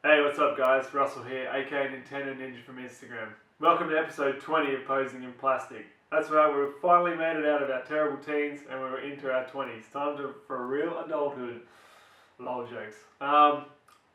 Hey, what's up guys? Russell here, aka Nintendo Ninja from Instagram. Welcome to episode 20 of Posing in Plastic. That's right, we've finally made it out of our terrible teens and we're into our 20s. Time for real adulthood. Lol jokes. Got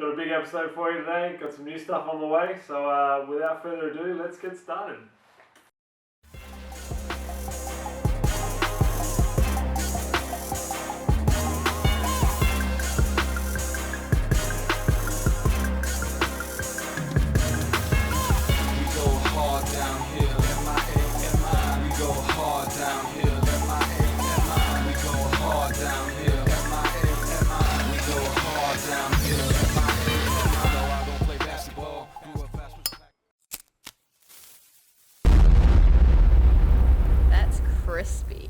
a big episode for you today, got some new stuff on the way, so without further ado, let's get started. Crispy.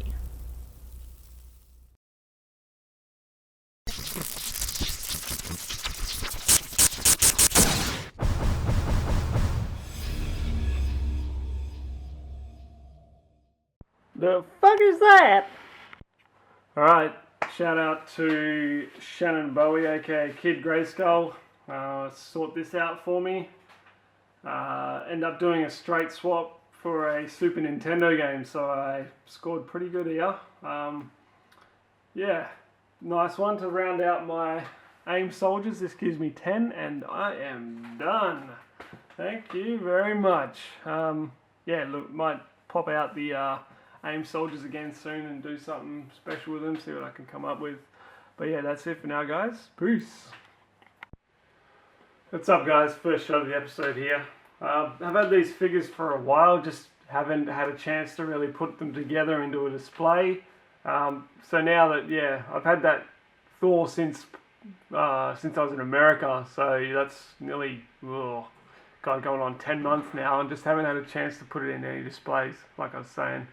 The fuck is that? Alright, shout out to Shannon Bowie, aka Kid Greyskull. Sort this out for me. End up doing a straight swap for a Super Nintendo game, so I scored pretty good here. Yeah, nice one to round out my aim soldiers. This gives me 10 and I am done. Thank you very much. Yeah, look, might pop out the aim soldiers again soon and do something special with them, see what I can come up with. But yeah, that's it for now guys. Peace. What's up guys, first shot of the episode here. I've had these figures for a while, just haven't had a chance to really put them together into a display. So now that, yeah, I've had that Thor since I was in America, so that's nearly, going on 10 months now, and just haven't had a chance to put it in any displays, like I was saying.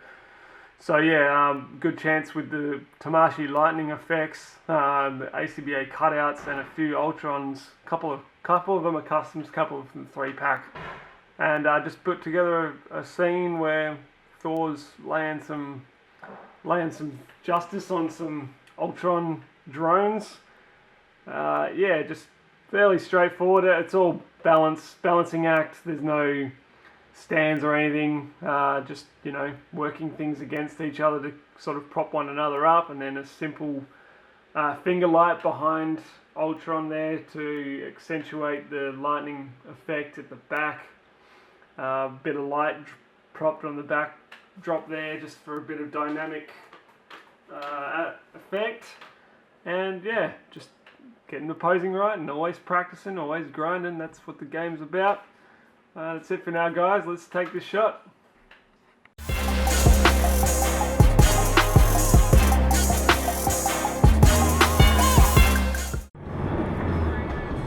So yeah, good chance with the Tamashii lightning effects, the ACBA cutouts, and a few Ultrons. Couple of them are customs, couple of them 3-pack, and I just put together a scene where Thor's laying some justice on some Ultron drones. Yeah, just fairly straightforward. It's all balancing act. There's no stands or anything. Just, you know, working things against each other to sort of prop one another up, and then a simple finger light behind Ultron there to accentuate the lightning effect at the back. Bit of light propped on the back drop there just for a bit of dynamic effect. And yeah, just getting the posing right and always practicing, always grinding. That's what the game's about. That's it for now guys, let's take this shot.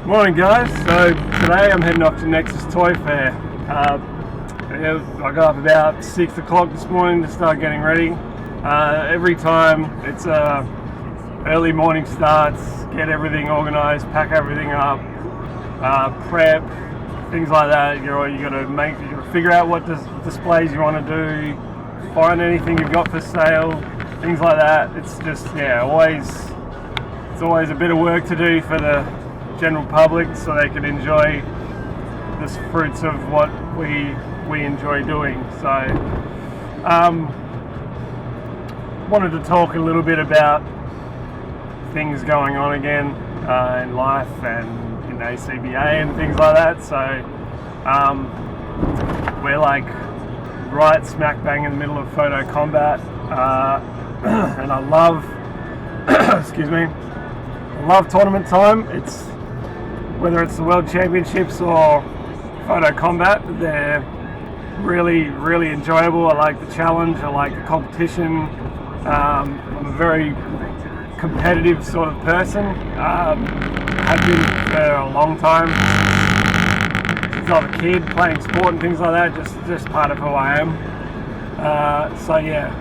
Morning guys, so today I'm heading off to Nexus Toy Fair. I got up about 6 o'clock this morning to start getting ready. Every time it's early morning starts, get everything organised, pack everything up, prep, things like that. You gotta figure out what displays you want to do, find anything you've got for sale, things like that. It's just, yeah, it's always a bit of work to do for the general public so they can enjoy the fruits of what we enjoy doing. So wanted to talk a little bit about things going on again in life and in ACBA and things like that. So we're like right smack bang in the middle of photo combat, and I love excuse me, I love tournament time. It's whether it's the World Championships or photo combat, they're really enjoyable. I like the challenge, I like the competition. I'm a very competitive sort of person. Have been for a long time. Since I was a kid, playing sport and things like that, just part of who I am. So yeah,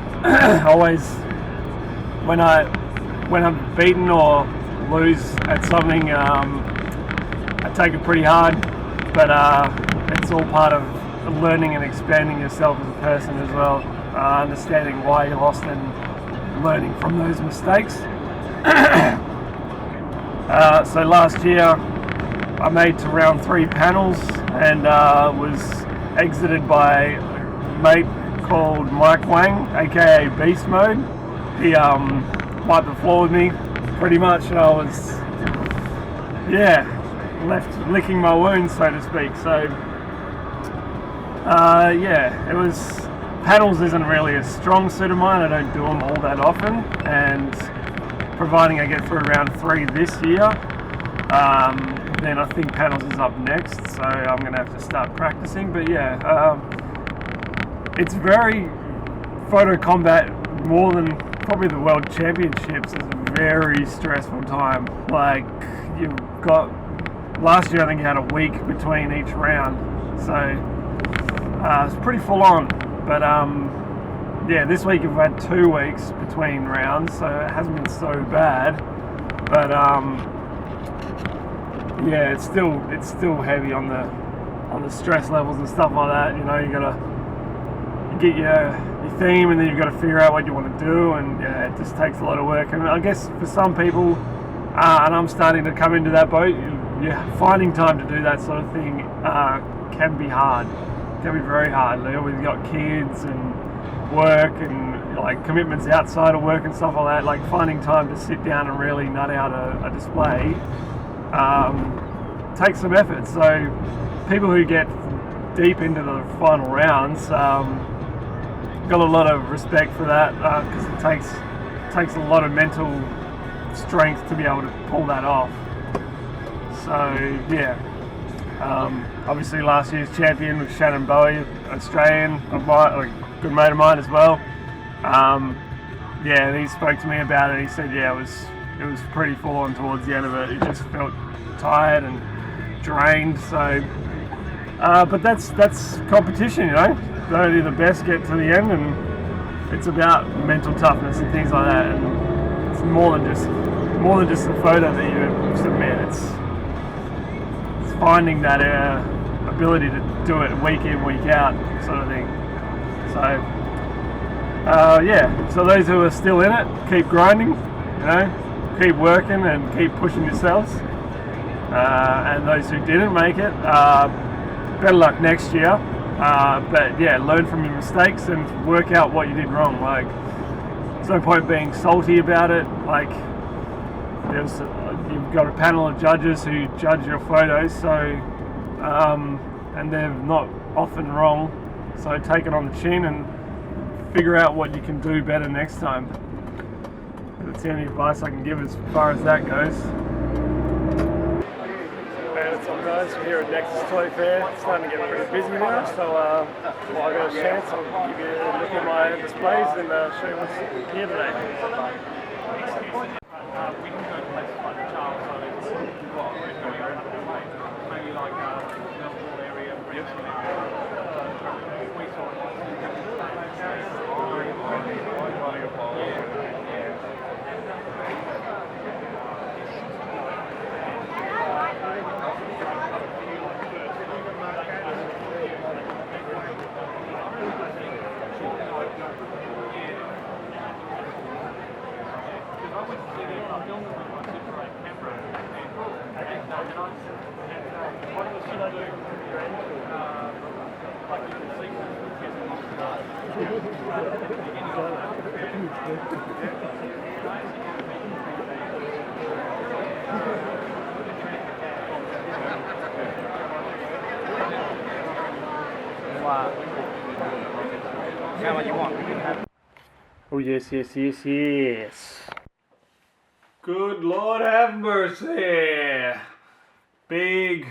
always when I'm beaten or lose at something, I take it pretty hard, but it's all part of learning and expanding yourself as a person as well, understanding why you lost and learning from those mistakes. So last year I made to round 3 panels and was exited by a mate called Mike Wang, aka Beast Mode. He wiped the floor with me pretty much, and I was, left licking my wounds, so to speak. So, it was, panels isn't really a strong suit of mine. I don't do them all that often, and providing I get through round 3 this year, then I think panels is up next, so I'm going to have to start practicing. But it's very, photo combat, more than probably the World Championships, is a very stressful time. Like, you've got, last year I think you had a week between each round, so it's pretty full on. But this week we've had 2 weeks between rounds, so it hasn't been so bad. But it's still heavy on the stress levels and stuff like that. You know, you gotta get your theme, and then you've got to figure out what you want to do, and it just takes a lot of work. And I guess for some people, and I'm starting to come into that boat, finding time to do that sort of thing can be hard. It can be very hard. We've got kids and work and like commitments outside of work and stuff like that. Like finding time to sit down and really nut out a display takes some effort. So people who get deep into the final rounds got a lot of respect for that, because it takes a lot of mental strength to be able to pull that off. So obviously last year's champion was Shannon Bowie, Australian, a good mate of mine as well. And he spoke to me about it. He said it was pretty full on towards the end of it. He just felt tired and drained. So but that's competition, you know. Only the best get to the end, and it's about mental toughness and things like that. And it's more than just the photo that you submit. It's finding that ability to do it week in, week out, sort of thing. So so those who are still in it, keep grinding, you know, keep working and keep pushing yourselves. And those who didn't make it, better luck next year. But learn from your mistakes and work out what you did wrong. Like, there's no point being salty about it. Like, you've got a panel of judges who judge your photos, so and they're not often wrong. So take it on the chin and figure out what you can do better next time. That's the only advice I can give as far as that goes. What's up, guys? We're here at Nexus Toy Fair. It's starting to get pretty busy now, so while I got a chance, I'll give you a look at my displays and show you what's here today. We can go to places like the Charles, so we've got maybe like Melbourne area, Brisbane area. We saw Oh yes, yes, yes, yes. Good Lord have mercy. Big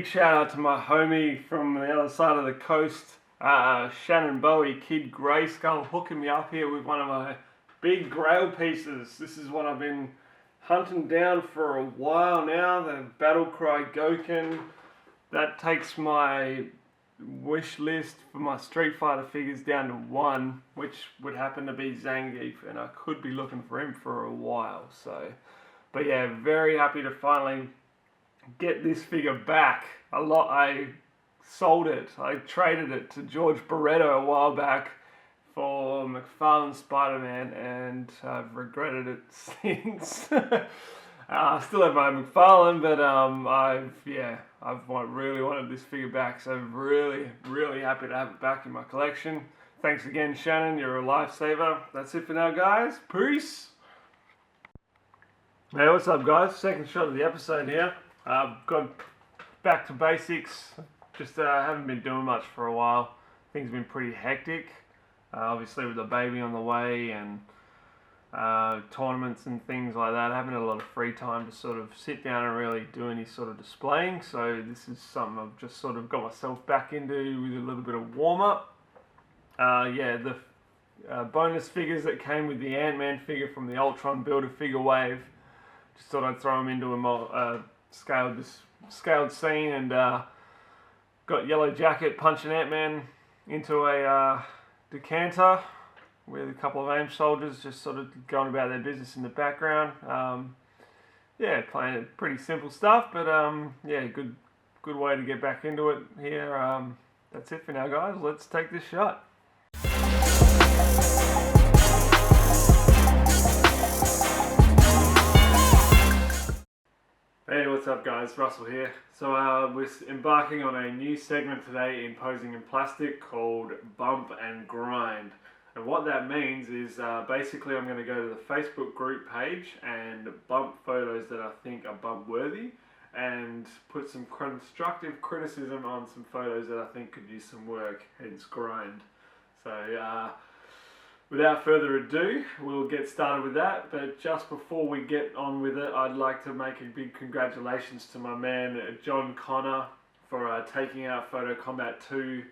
shout out to my homie from the other side of the coast, Shannon Bowie, Kid Grayskull, hooking me up here with one of my big grail pieces. This is what I've been hunting down for a while now, the Battlecry Goken. That takes my wish list for my Street Fighter figures down to 1, which would happen to be Zangief, and I could be looking for him for a while. So, but yeah, very happy to finally get this figure back. I sold it. I traded it to George Barretto a while back for McFarlane's Spider-Man, and I've regretted it since. I still have my McFarlane, but I've really wanted this figure back, so really happy to have it back in my collection. Thanks again, Shannon. You're a lifesaver. That's it for now, guys. Peace. Hey, what's up, guys? Second shot of the episode here. Got back to basics. Just haven't been doing much for a while. Things have been pretty hectic. Obviously, with the baby on the way and tournaments and things like that, I haven't had a lot of free time to sort of sit down and really do any sort of displaying. So this is something I've just sort of got myself back into with a little bit of warm up. The bonus figures that came with the Ant-Man figure from the Ultron Builder figure wave. Just thought I'd throw them into a scaled scene, and got Yellow Jacket punching Ant-Man into a decanter with a couple of AIM soldiers just sort of going about their business in the background. Playing pretty simple stuff, but good way to get back into it here. That's it for now, guys. Let's take this shot. Hey, what's up, guys? Russell here. So we're embarking on a new segment today in Posing in Plastic called Bump and Grind. And what that means is basically I'm going to go to the Facebook group page and bump photos that I think are bump worthy and put some constructive criticism on some photos that I think could use some work, hence grind. So without further ado, we'll get started with that. But just before we get on with it, I'd like to make a big congratulations to my man John Connor for taking out Photo Combat 2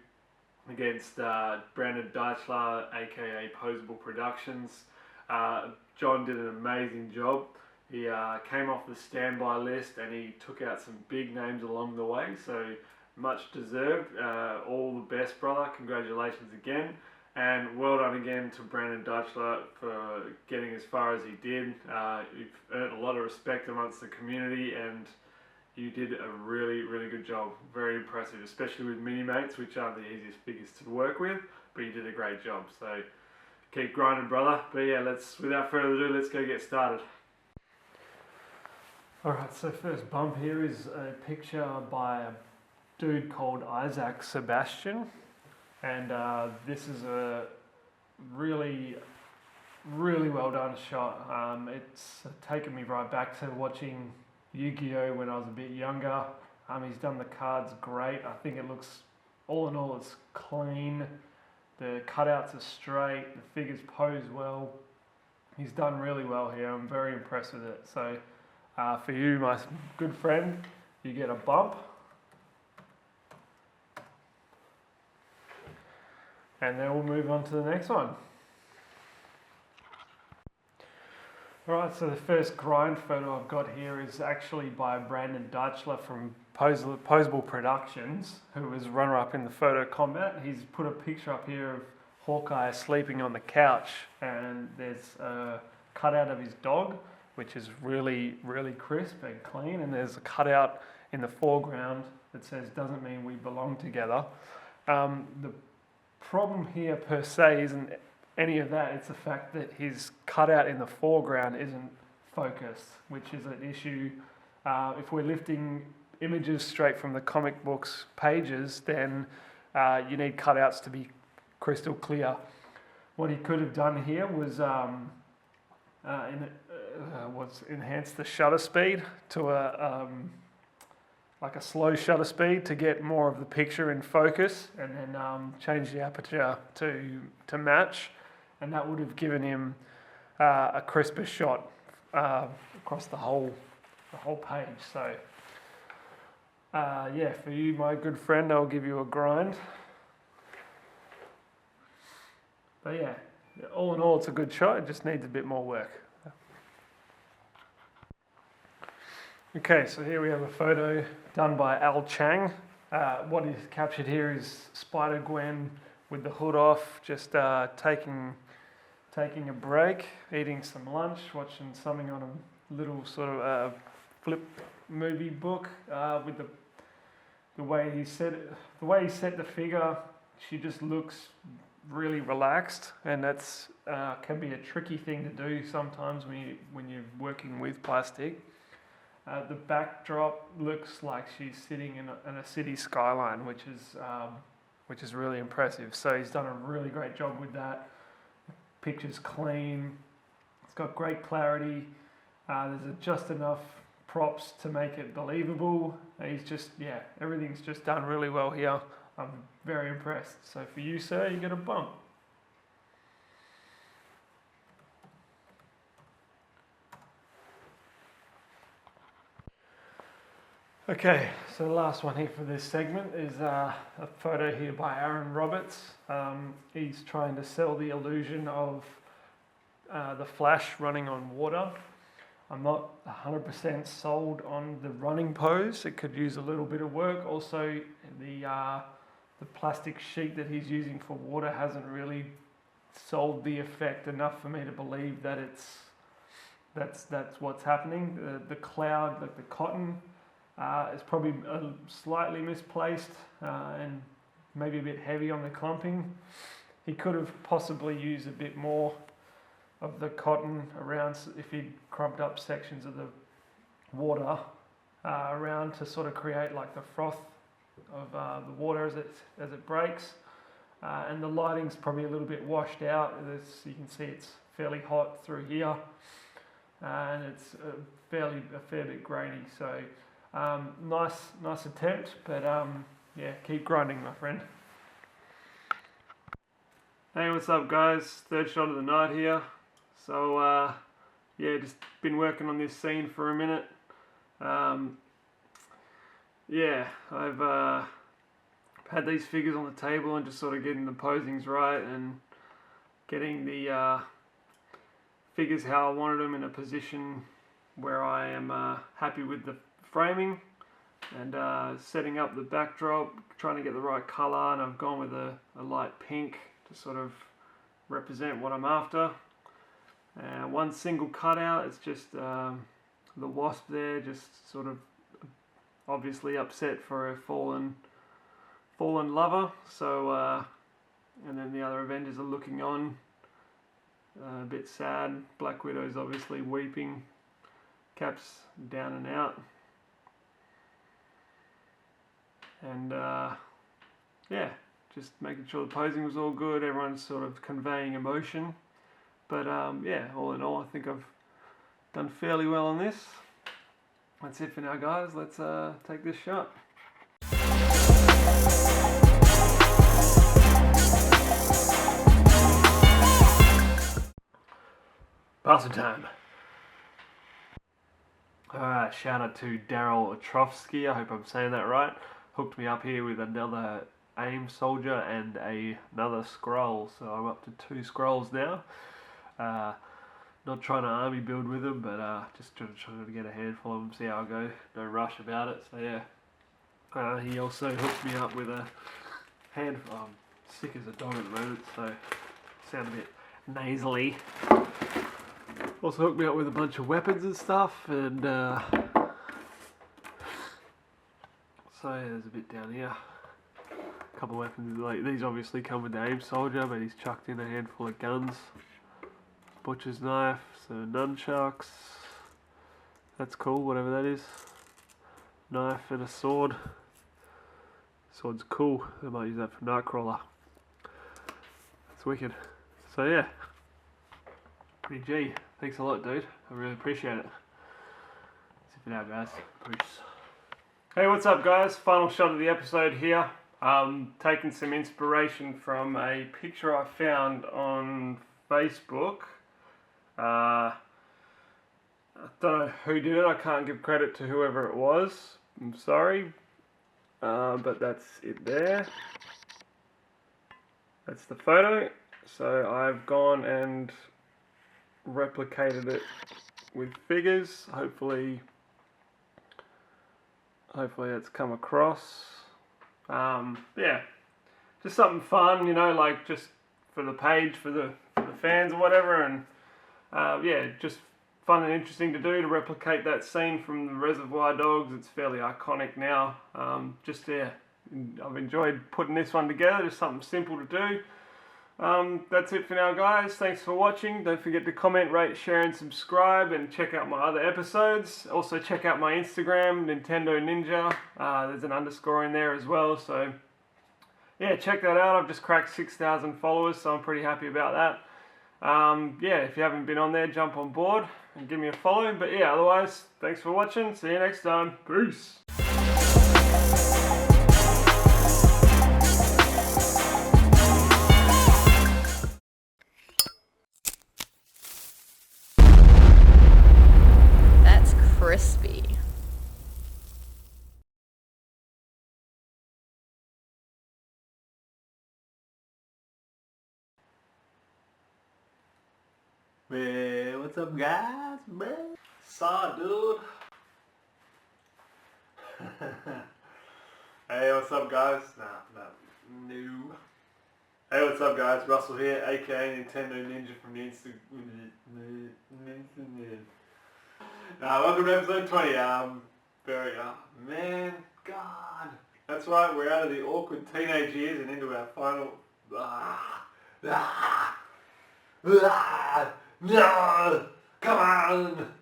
against Brandon Deichler, aka Posable Productions. John did an amazing job. He came off the standby list and he took out some big names along the way, so much deserved. All the best, brother. Congratulations again. And well done again to Brandon Deichler for getting as far as he did. You've earned a lot of respect amongst the community, and you did a really good job. Very impressive, especially with mini-mates, which aren't the easiest figures to work with, but you did a great job. So keep grinding, brother. But yeah, without further ado, let's go get started. Alright, so first bump here is a picture by a dude called Isaac Sebastian. And this is a really well done shot. It's taken me right back to watching Yu-Gi-Oh! When I was a bit younger. He's done the cards great. I think it looks, all in all, it's clean. The cutouts are straight. The figures pose well. He's done really well here. I'm very impressed with it. So for you, my good friend, you get a bump. And then we'll move on to the next one. Alright, so the first grind photo I've got here is actually by Brandon Deichler from Posable Productions, who was runner-up in the Photo Combat. He's put a picture up here of Hawkeye sleeping on the couch, and there's a cutout of his dog, which is really crisp and clean, and there's a cutout in the foreground that says, "Doesn't mean we belong together." The problem here per se isn't any of that. It's the fact that his cutout in the foreground isn't focused, which is an issue. If we're lifting images straight from the comic books pages, then you need cutouts to be crystal clear. What he could have done here was enhance the shutter speed to like a slow shutter speed to get more of the picture in focus, and then change the aperture to match, and that would have given him a crisper shot across the whole page. So for you, my good friend, I'll give you a grind. But yeah, all in all, it's a good shot. It just needs a bit more work. Okay, so here we have a photo done by Al Chang. What is captured here is Spider-Gwen with the hood off, just taking a break, eating some lunch, watching something on a little sort of flip movie book. With the way he set the figure, she just looks really relaxed, and that's can be a tricky thing to do sometimes when you're working with plastic. The backdrop looks like she's sitting in a city skyline, which is really impressive. So he's done a really great job with that. Picture's clean. It's got great clarity. There's just enough props to make it believable. Everything's just done really well here. I'm very impressed. So for you, sir, you get a bump. Okay, so the last one here for this segment is a photo here by Aaron Roberts. He's trying to sell the illusion of the Flash running on water. I'm not 100% sold on the running pose. It could use a little bit of work. Also, the plastic sheet that he's using for water hasn't really sold the effect enough for me to believe that that's what's happening. The cloud, like the cotton, is probably slightly misplaced and maybe a bit heavy on the clumping. He could have possibly used a bit more of the cotton around if he'd crumped up sections of the water around to sort of create like the froth of the water as it breaks. And the lighting's probably a little bit washed out. You can see it's fairly hot through here, and it's a fair bit grainy. So nice attempt, but keep grinding, my friend. Hey, what's up, guys? Third shot of the night here. So just been working on this scene for a minute. I've had these figures on the table and just sort of getting the posings right and getting the figures how I wanted them in a position where I am happy with the framing, and setting up the backdrop, trying to get the right colour, and I've gone with a light pink to sort of represent what I'm after. One single cutout, it's just the wasp there, just sort of obviously upset for a fallen lover. So and then the other Avengers are looking on, a bit sad. Black Widow's obviously weeping, Cap's down and out, and just making sure the posing was all good. Everyone's sort of conveying emotion. But all in all, I think I've done fairly well on this. That's it for now, guys. Let's take this shot. Passing time. Alright, shout out to Daryl Atrofsky, I hope I'm saying that right. Hooked me up here with another AIM soldier and another scroll. So I'm up to 2 scrolls now. Not trying to army build with them, but just trying to get a handful of them, see how I go. No rush about it. So yeah, he also hooked me up with a handful. I'm sick as a dog at the moment, so sound a bit nasally. Also hooked me up with a bunch of weapons and stuff, and so yeah, there's a bit down here. A couple of weapons. Like these obviously come with the AIM soldier, but he's chucked in a handful of guns. Butcher's knife, so nunchucks, that's cool, whatever that is. Knife and a sword. Sword's cool, I might use that for Nightcrawler. That's wicked. So yeah, pretty G. Thanks a lot, dude. I really appreciate it. That's it for now, guys. Peace. Hey, what's up, guys? Final shot of the episode here. Taking some inspiration from a picture I found on Facebook. I don't know who did it. I can't give credit to whoever it was. I'm sorry. But that's it there. That's the photo. So I've gone and replicated it with figures. Hopefully it's come across. Just something fun, like just for the page, for the fans or whatever, and just fun and interesting to do, to replicate that scene from the Reservoir Dogs. It's fairly iconic now. I've enjoyed putting this one together. Just something simple to do. That's it for now, guys. Thanks for watching. Don't forget to comment, rate, share, and subscribe, and check out my other episodes. Also, check out my Instagram, Nintendo Ninja. There's an underscore in there as well. So, yeah, check that out. I've just cracked 6,000 followers, so I'm pretty happy about that. Yeah, if you haven't been on there, jump on board and give me a follow. But yeah, otherwise, thanks for watching. See you next time. Peace. That's crispy. Man, what's up, guys? Man, saw dude. Hey, what's up, guys? No. Hey, what's up, guys? Russell here, aka Nintendo Ninja from the Instagram. Welcome to episode 20. Man, God. That's right, we're out of the awkward teenage years and into our final. No! Come on!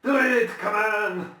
Do it! Come on!